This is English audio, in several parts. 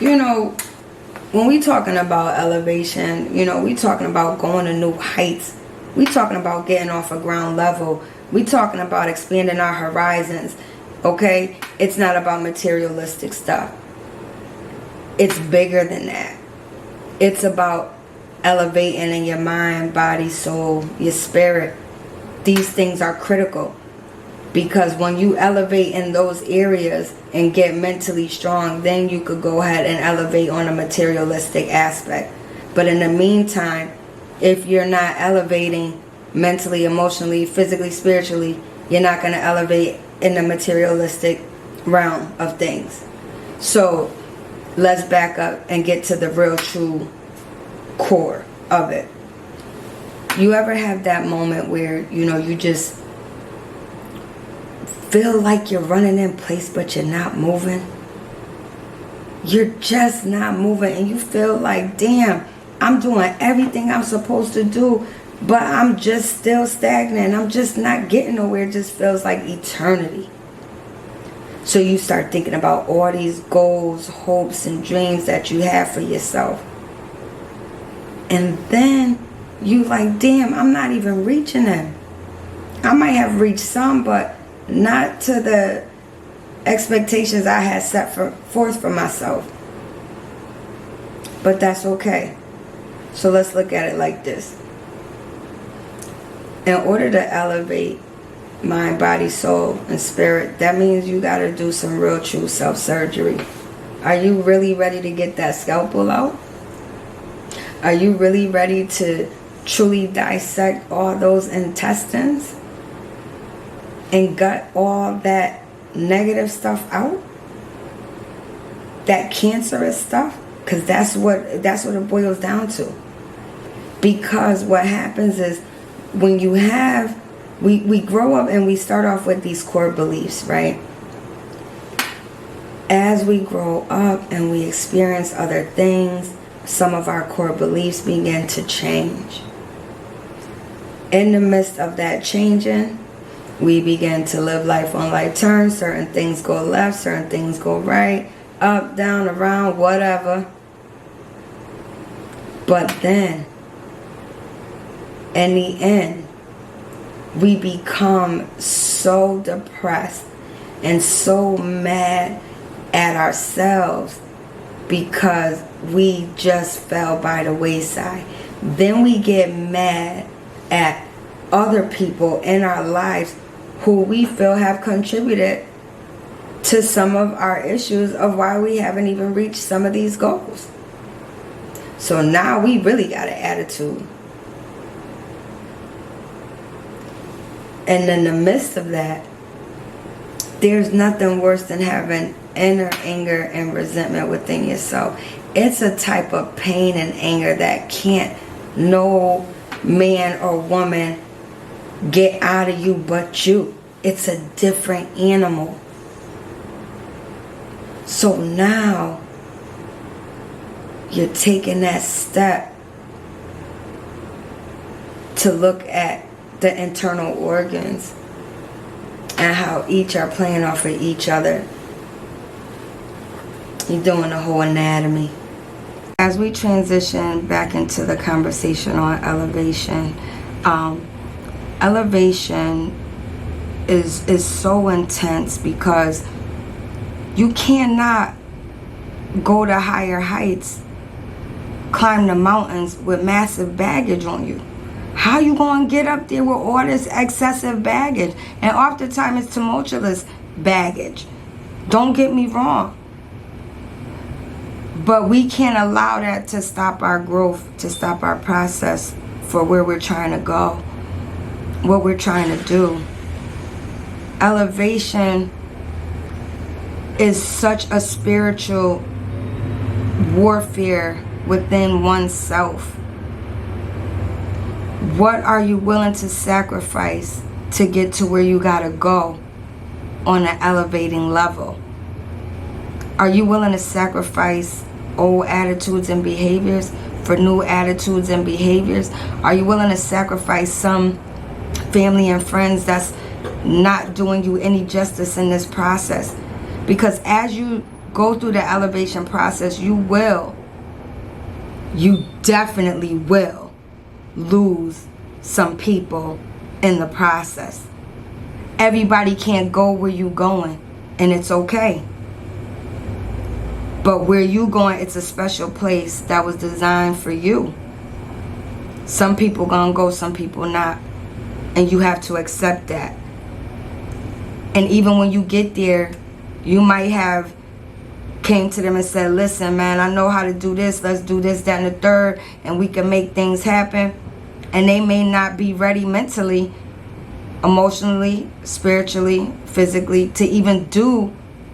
You know, when we talking about elevation, you know, we talking about going to new heights. We talking about getting off a ground level. We talking about expanding our horizons. Okay? It's not about materialistic stuff. It's bigger than that. It's about elevating in your mind, body, soul, your spirit. These things are critical. Because when you elevate in those areas and get mentally strong, then you could go ahead and elevate on a materialistic aspect. But in the meantime, if you're not elevating mentally, emotionally, physically, spiritually, you're not going to elevate in the materialistic realm of things. So let's back up and get to the real true core of it. You ever have that moment where, you know, you just feel like you're running in place but you're not moving? You're just not moving, and you feel like, damn, I'm doing everything I'm supposed to do, but I'm just still stagnant. I'm just not getting nowhere. It just feels like eternity. So you start thinking about all these goals, hopes, and dreams that you have for yourself. And then you like, damn, I'm not even reaching them. I might have reached some, but not to the expectations I had set forth for myself. But that's okay. So let's look at it like this. In order to elevate mind, body, soul, and spirit, that means you got to do some real true self-surgery. Are you really ready to get that scalpel out? Are you really ready to truly dissect all those intestines and gut all that negative stuff out? That cancerous stuff? Because that's what it boils down to. Because what happens is, when you have, we grow up and we start off with these core beliefs, right? As we grow up and we experience other things, some of our core beliefs begin to change. In the midst of that changing, we begin to live life on life terms. Certain things go left, certain things go right, up, down, around, whatever. But then, in the end, we become so depressed and so mad at ourselves because we just fell by the wayside. Then we get mad at other people in our lives who we feel have contributed to some of our issues of why we haven't even reached some of these goals. So now we really got an attitude. And in the midst of that, there's nothing worse than having inner anger and resentment within yourself. It's a type of pain and anger that can't no man or woman get out of you but you. It's a different animal. So now you're taking that step to look at the internal organs and how each are playing off of each other. You're doing the whole anatomy. As we transition back into the conversation on elevation, elevation is so intense because you cannot go to higher heights, climb the mountains with massive baggage on you. How you going to get up there with all this excessive baggage? And oftentimes it's tumultuous baggage. Don't get me wrong. But we can't allow that to stop our growth, to stop our process for where we're trying to go, what we're trying to do. Elevation is such a spiritual warfare within oneself. What are you willing to sacrifice to get to where you gotta go on an elevating level? Are you willing to sacrifice old attitudes and behaviors for new attitudes and behaviors? Are you willing to sacrifice some family and friends that's not doing you any justice in this process? Because as you go through the elevation process, you definitely will lose some people in the process. Everybody can't go where you going, and it's okay. But where you going, it's a special place that was designed for you. Some people gonna go, some people not. And you have to accept that. And even when you get there, you might have came to them and said, listen, man, I know how to do this. Let's do this, that, and the third. And we can make things happen. And they may not be ready mentally, emotionally, spiritually, physically, to even do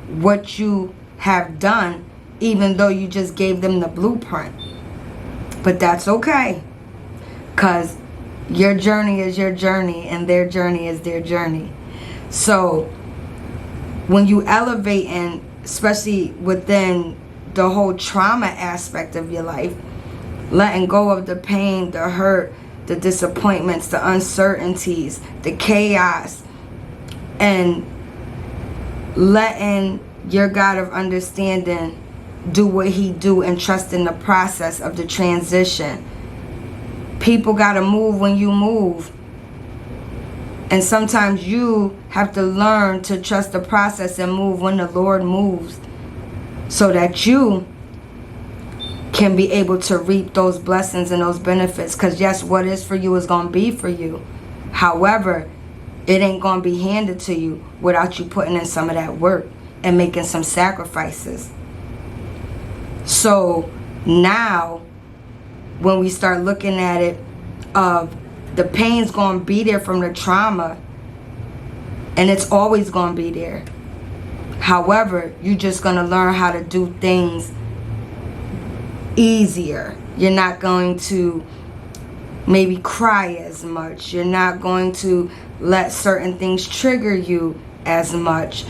what you have done, even though you just gave them the blueprint. But that's okay, because your journey is your journey and their journey is their journey. So when you elevate, and especially within the whole trauma aspect of your life, letting go of the pain, the hurt, the disappointments, the uncertainties, the chaos, and letting your God of understanding do what he do and trust in the process of the transition. People gotta move when you move. And sometimes you have to learn to trust the process and move when the Lord moves, so that you can be able to reap those blessings and those benefits. Because yes, what is for you is going to be for you. However, it ain't going to be handed to you without you putting in some of that work and making some sacrifices. So now when we start looking at it, the pain's going to be there from the trauma, and it's always going to be there. However, you're just going to learn how to do things easier. You're not going to maybe cry as much. You're not going to let certain things trigger you as much.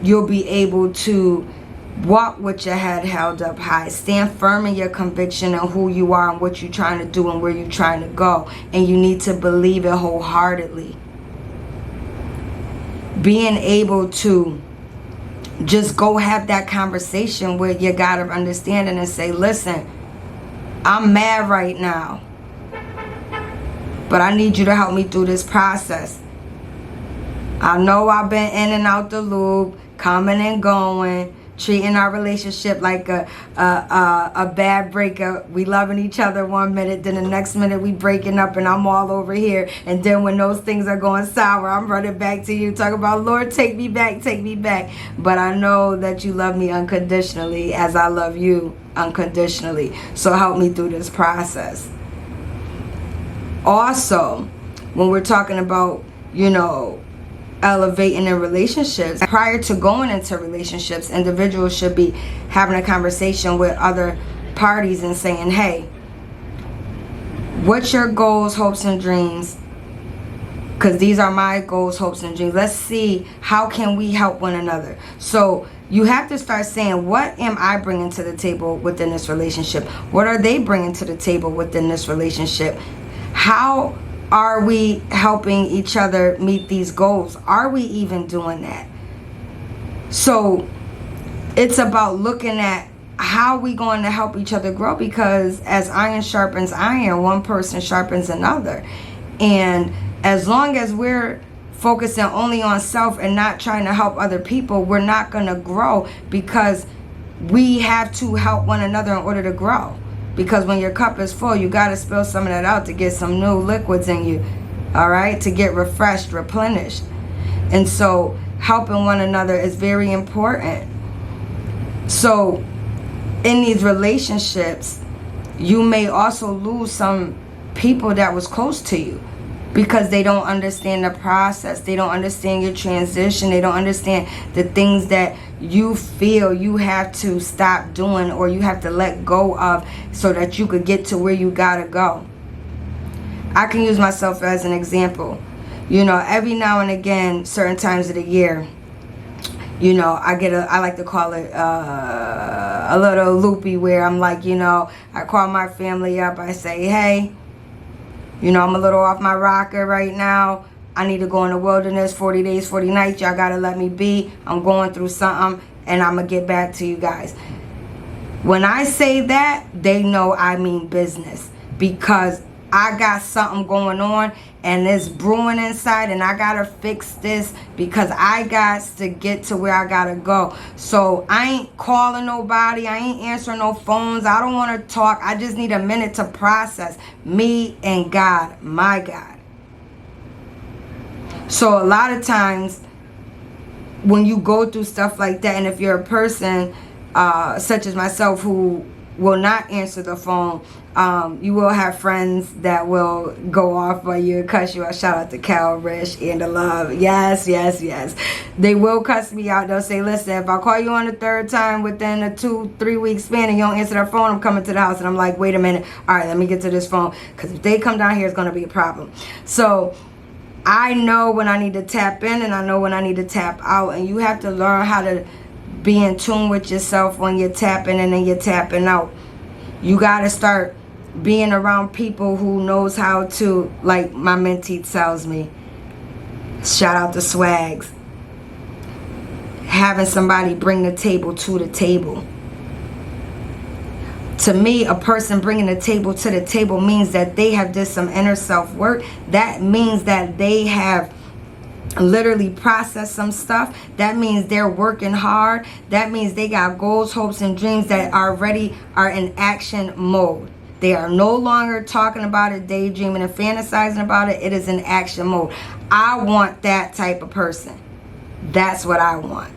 You'll be able to walk with your head held up high. Stand firm in your conviction of who you are and what you're trying to do and where you're trying to go. And you need to believe it wholeheartedly. Being able to just go have that conversation with your God of understanding and say, listen, I'm mad right now, but I need you to help me through this process. I know I've been in and out the loop, coming and going, treating our relationship like a bad breakup. We loving each other one minute, then the next minute we breaking up and I'm all over here. And then when those things are going sour, I'm running back to you, talking about, Lord, take me back, take me back. But I know that you love me unconditionally as I love you unconditionally. So help me through this process. Also, when we're talking about, elevating in relationships, prior to going into relationships, individuals should be having a conversation with other parties and saying, hey, what's your goals, hopes, and dreams? Because these are my goals, hopes, and dreams. Let's see, how can we help one another? So you have to start saying, what am I bringing to the table within this relationship? What are they bringing to the table within this relationship? How are we helping each other meet these goals? Are we even doing that? So it's about looking at how we going to help each other grow, because as iron sharpens iron, one person sharpens another. And as long as we're focusing only on self and not trying to help other people, we're not going to grow, because we have to help one another in order to grow. Because when your cup is full, you got to spill some of that out to get some new liquids in you, all right, to get refreshed, replenished. And so helping one another is very important. So in these relationships, you may also lose some people that was close to you, because they don't understand the process. They don't understand your transition. They don't understand the things that you feel you have to stop doing or you have to let go of so that you could get to where you gotta go. I can use myself as an example. Every now and again, certain times of the year, I like to call it a little loopy, where I'm like, I call my family up. I say, hey, I'm a little off my rocker right now. I need to go in the wilderness 40 days, 40 nights. Y'all got to let me be. I'm going through something. and I'm going to get back to you guys. When I say that, they know I mean business, because I got something going on and it's brewing inside, and I gotta fix this because I got to get to where I gotta go. So I ain't calling nobody, I ain't answering no phones, I don't want to talk. I just need a minute to process me and God, my God. So a lot of times when you go through stuff like that, and if you're a person such as myself who will not answer the phone, you will have friends that will go off on you and cuss you out. Shout out to Cal, Rich, and the love. Yes, yes, yes. They will cuss me out. They'll say, listen, if I call you on the third time within a 2-3 week span and you don't answer their phone, I'm coming to the house. And I'm like, wait a minute. All right, let me get to this phone, because if they come down here, it's going to be a problem. So I know when I need to tap in, and I know when I need to tap out. And you have to learn how to be in tune with yourself when you're tapping in and you're tapping out. You got to start being around people who knows how to, like my mentee tells me, shout out to Swags, having somebody bring the table to the table. To me, a person bringing the table to the table means that they have did some inner self work. That means that they have literally process some stuff. That means they're working hard. That means they got goals, hopes, and dreams that already are in action mode. They are no longer talking about it, daydreaming and fantasizing about it. It is in action mode. I want that type of person. That's what I want.